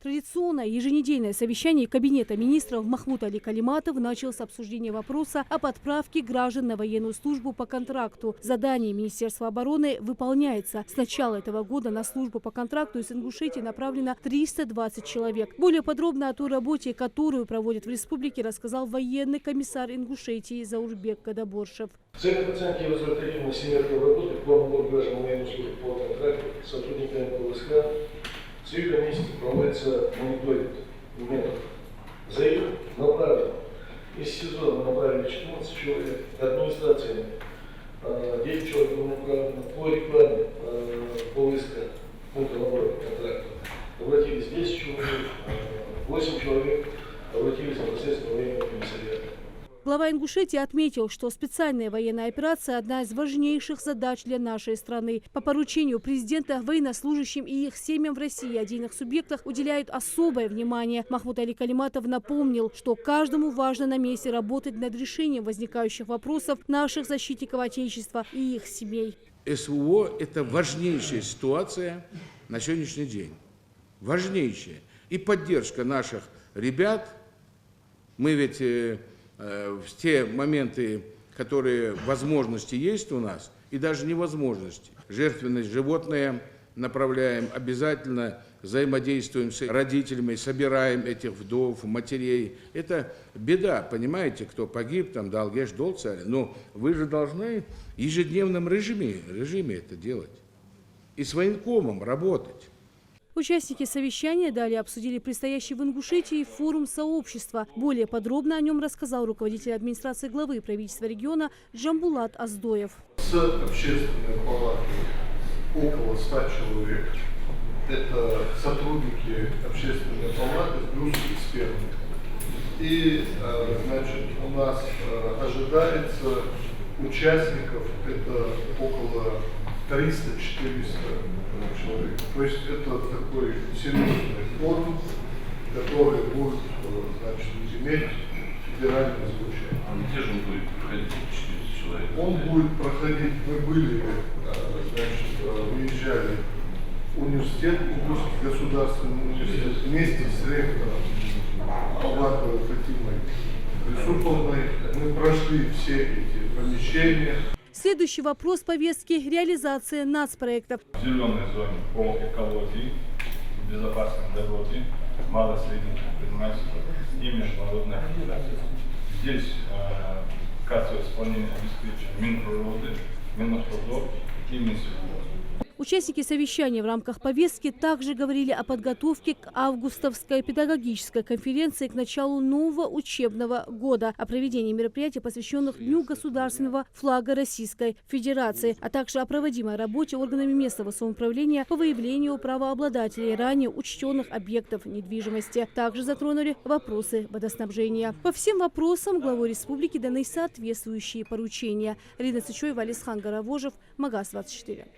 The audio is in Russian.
Традиционное еженедельное совещание Кабинета министров Махмуд Али Калиматов начал с обсуждения вопроса об отправке граждан на военную службу по контракту. Задание Министерства обороны выполняется. С начала этого года на службу по контракту из Ингушетии направлено 320 человек. Более подробно о той работе, которую проводят в республике, рассказал военный комиссар Ингушетии Заурбек Кадаборшев. В целях оценки результативности меры работы по набору граждан на военную службу по контракту сотрудниками ПВСК в цивильном месте проводится мониторинг методов. За июль направлено из СИЗО направили 14 человек, администрациями 9 человек было направлено, по рекламе ПВСК, пункта набора контракта, обратились 10 человек, 8 человек обратились непосредственно в военный комиссариат. Глава Ингушетии отметил, что специальная военная операция – одна из важнейших задач для нашей страны. По поручению президента военнослужащим и их семьям в России и отдельных субъектах уделяют особое внимание. Махмуд Али Калиматов напомнил, что каждому важно на месте работать над решением возникающих вопросов наших защитников Отечества и их семей. СВО – это важнейшая ситуация на сегодняшний день. Важнейшая. И поддержка наших ребят. Мы ведь в те моменты, которые возможности есть у нас, и даже невозможности, жертвенность животное направляем, обязательно взаимодействуем с родителями, собираем этих вдов, матерей. Это беда, понимаете, кто погиб, там, Далгеш, Долцарь, но вы же должны в ежедневном режиме это делать и с военкомом работать. Участники совещания далее обсудили предстоящий в Ингушетии форум сообщества. Более подробно о нем рассказал руководитель администрации главы правительства региона Джамбулат Аздоев. С общественной палатой около 100 человек. Это сотрудники общественной палаты плюс эксперты. И значит, у нас ожидается участников, это около 300-400 человек. То есть это такой серьезный форум, который будет, значит, иметь федеральное звучание. А где же он будет проходить 400 человек? Он будет проходить, мы были, значит, выезжали в университет, Ингушский государственный университет, вместе с ректором Аваковой Фатимой Юсуповной. Мы прошли все эти помещения. Следующий вопрос повестки – реализация нацпроектов. В зеленой зоне по экологии, безопасной дороге, мало-средних предпринимательства и международной организации. Здесь кассовое исполнение обеспечено Минприроды, Минавтодор и Минсельхоз. Участники совещания в рамках повестки также говорили о подготовке к августовской педагогической конференции к началу нового учебного года, о проведении мероприятий, посвященных Дню государственного флага Российской Федерации, а также о проводимой работе органами местного самоуправления по выявлению правообладателей ранее учтенных объектов недвижимости. Также затронули вопросы водоснабжения. По всем вопросам главой республики даны соответствующие поручения. Рина Цичоева, Алисхан Гаравожев, Магаз 24.